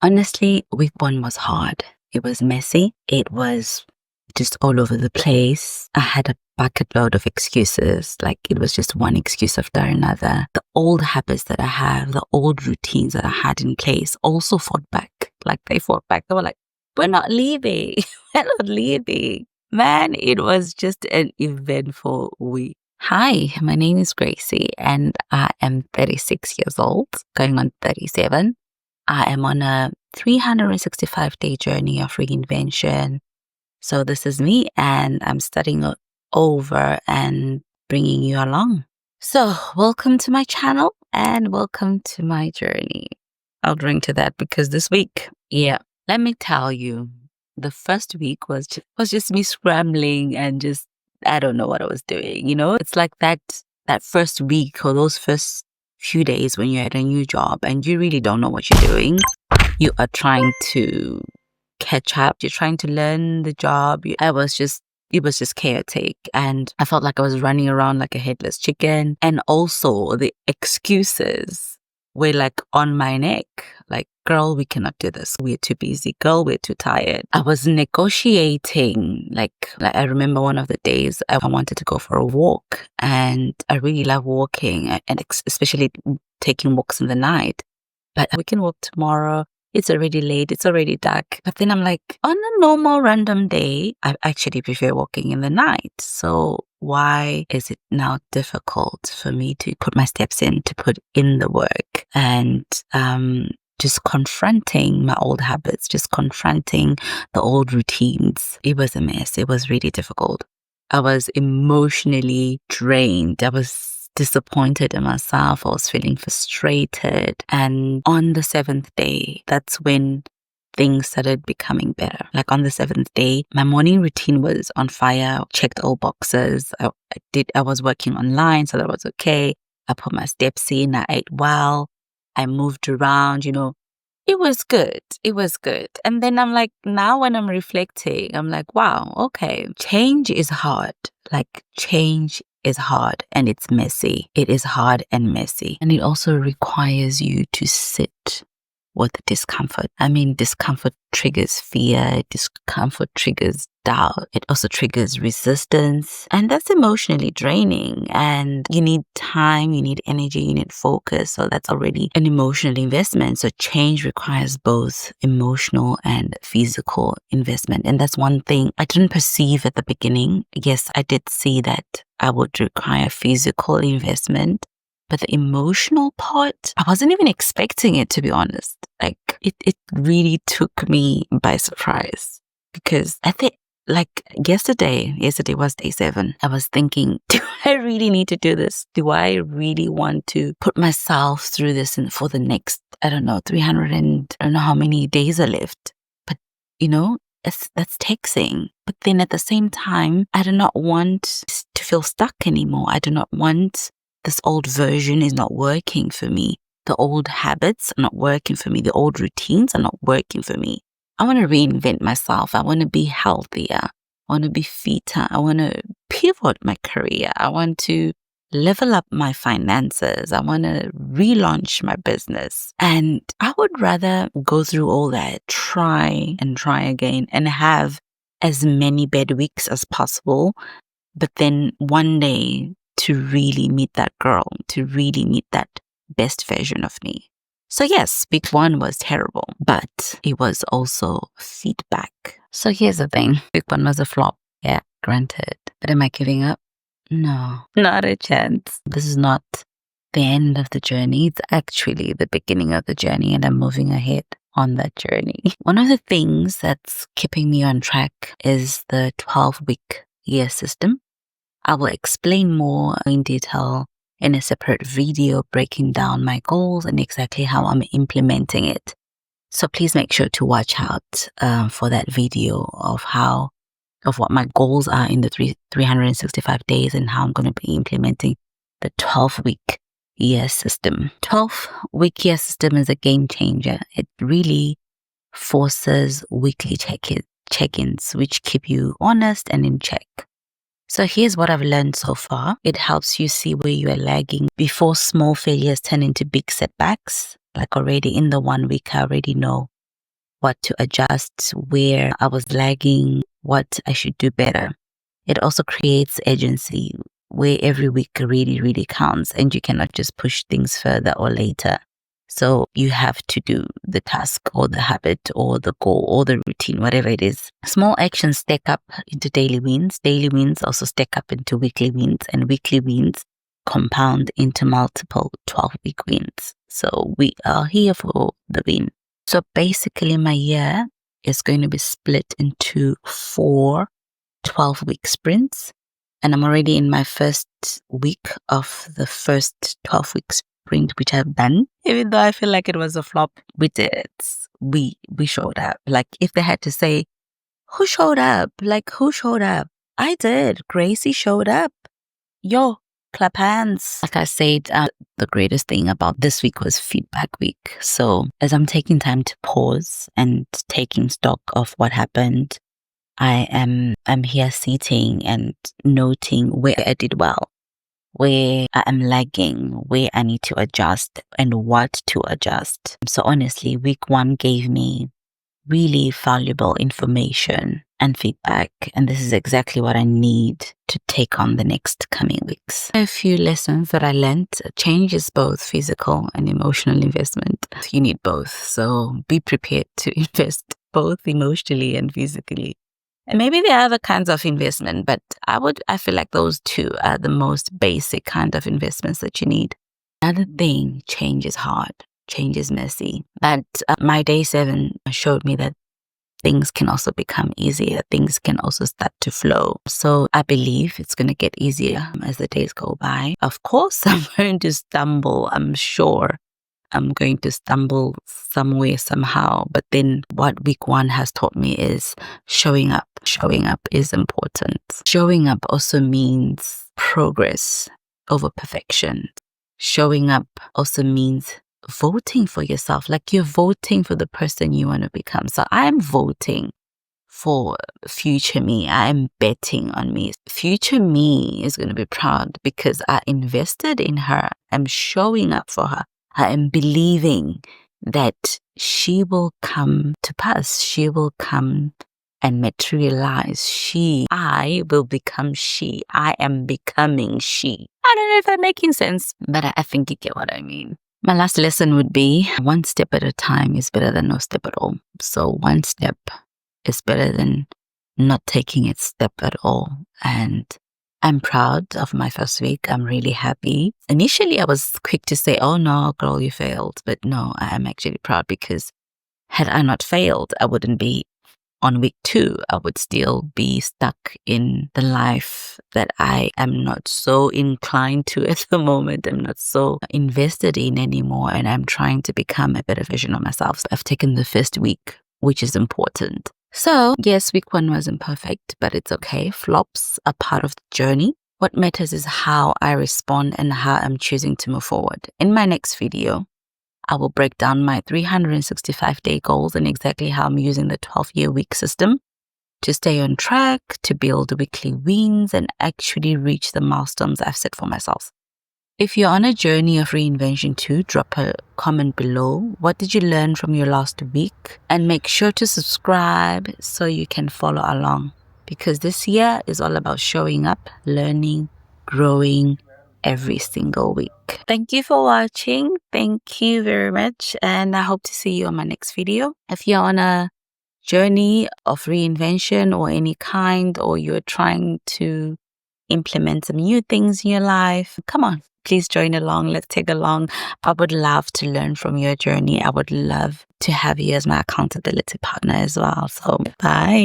Honestly, week one was hard. It was messy. It was just all over the place. I had a bucket load of excuses. Like it was just one excuse after another. The old habits that I have, the old routines that I had in place also fought back. Like they fought back. They were like, we're not leaving. We're not leaving. Man, it was just an eventful week. Hi, my name is Gracie and I am 36 years old, going on 37. I am on a 365-day journey of reinvention. So this is me and I'm starting over and bringing you along. So welcome to my channel and welcome to my journey. I'll drink to that because this week, let me tell you, the first week was just me scrambling and just, I don't know what I was doing. It's like that first week or those first few days when you're at a new job and you really don't know what you're doing. You are trying to catch up. You're trying to learn the job. It was just chaotic. And I felt like I was running around like a headless chicken. And also the excuses were like on my neck. Like, girl, we cannot do this. We're too busy. Girl, we're too tired. I was negotiating. Like I remember one of the days I wanted to go for a walk. And I really love walking and especially taking walks in the night. But we can walk tomorrow. It's already late. It's already dark. But then I'm like, on a normal random day, I actually prefer walking in the night. So why is it now difficult for me to put my steps in, to put in the work and just confronting my old habits, just confronting the old routines? It was a mess. It was really difficult. I was emotionally drained. I was disappointed in myself. I was feeling frustrated. And on the seventh day, that's when things started becoming better. Like on the seventh day, my morning routine was on fire. I checked all boxes. I was working online, so that was okay. I put my steps in. I ate well. I moved around, It was good. It was good. And then I'm like, now when I'm reflecting, I'm like, wow, okay, change is hard. Like change is hard and it's messy. It is hard and messy. And it also requires you to sit with discomfort. I mean, discomfort triggers fear. Discomfort triggers doubt. It also triggers resistance. And that's emotionally draining. And you need time, you need energy, you need focus. So that's already an emotional investment. So change requires both emotional and physical investment. And that's one thing I didn't perceive at the beginning. Yes, I did see that I would require physical investment. But the emotional part, I wasn't even expecting it, to be honest. Like, it really took me by surprise. Because yesterday was day 7. I was thinking, do I really need to do this? Do I really want to put myself through this for the next, 300 and I don't know how many days are left. But, that's taxing. But then at the same time, I do not want to feel stuck anymore. I do not want this old version is not working for me. The old habits are not working for me. The old routines are not working for me. I want to reinvent myself. I want to be healthier. I want to be fitter. I want to pivot my career. I want to level up my finances. I want to relaunch my business. And I would rather go through all that, try again, and have as many bad weeks as possible. But then one day, to really meet that girl, to really meet that best version of me. So yes, week 1 was terrible, but it was also feedback. So here's the thing. Week 1 was a flop. Yeah, granted. But am I giving up? No, not a chance. This is not the end of the journey. It's actually the beginning of the journey and I'm moving ahead on that journey. One of the things that's keeping me on track is the 12-week year system. I will explain more in detail in a separate video breaking down my goals and exactly how I'm implementing it. So please make sure to watch out for that video of what my goals are in the 365 days and how I'm going to be implementing the 12-week year system. 12-week year system is a game changer. It really forces weekly check-ins, which keep you honest and in check. So here's what I've learned so far. It helps you see where you are lagging before small failures turn into big setbacks. Like already in the 1 week, I already know what to adjust, where I was lagging, what I should do better. It also creates agency where every week really, really counts and you cannot just push things further or later. So you have to do the task or the habit or the goal or the routine, whatever it is. Small actions stack up into daily wins. Daily wins also stack up into weekly wins, and weekly wins compound into multiple 12-week wins. So we are here for the win. So basically my year is going to be split into 4 12-week sprints. And I'm already in my first week of the first 12-week sprint, which I've done. Even though I feel like it was a flop, we did it. We showed up. Like, if they had to say, who showed up? Like, who showed up? I did. Gracie showed up. Yo, clap hands. Like I said, the greatest thing about this week was feedback week. So as I'm taking time to pause and taking stock of what happened, I'm here sitting and noting where I did well, where I am lagging, where I need to adjust, and what to adjust. So honestly, week 1 gave me really valuable information and feedback, and this is exactly what I need to take on the next coming weeks. A few lessons that I learned: change is both physical and emotional investment. You need both, so be prepared to invest both emotionally and physically. And maybe there are other kinds of investment, but I feel like those two are the most basic kind of investments that you need. Another thing, change is hard. Change is messy. But my day 7 showed me that things can also become easier. Things can also start to flow. So I believe it's going to get easier as the days go by. Of course, I'm going to stumble. I'm sure I'm going to stumble somewhere, somehow. But then what week 1 has taught me is showing up. Showing up is important. Showing up also means progress over perfection. Showing up also means voting for yourself. Like, you're voting for the person you want to become. So I'm voting for future me. I am betting on me. Future me is going to be proud because I invested in her. I'm showing up for her. I am believing that she will come to pass. She will come and materialize. I will become she. I am becoming she. I don't know if I'm making sense, but I think you get what I mean. My last lesson would be, one step at a time is better than no step at all. So one step is better than not taking a step at all. And I'm proud of my first week. I'm really happy. Initially, I was quick to say, oh no, girl, you failed. But no, I am actually proud, because had I not failed, I wouldn't be on week 2. I would still be stuck in the life that I am not so inclined to at the moment. I'm not so invested in anymore. And I'm trying to become a better version of myself. So I've taken the first week, which is important. So yes, week 1 wasn't perfect, but it's okay. Flops are part of the journey. What matters is how I respond and how I'm choosing to move forward. In my next video, I will break down my 365-day goals and exactly how I'm using the 12-year week system to stay on track, to build weekly wins, and actually reach the milestones I've set for myself. If you're on a journey of reinvention too, drop a comment below. What did you learn from your last week? And make sure to subscribe so you can follow along, because this year is all about showing up, learning, growing every single week. Thank you for watching. Thank you very much. And I hope to see you on my next video. If you're on a journey of reinvention or any kind, or you're trying to implement some new things in your life, come on. Please join along. Let's take along. I would love to learn from your journey. I would love to have you as my accountability partner as well. So bye.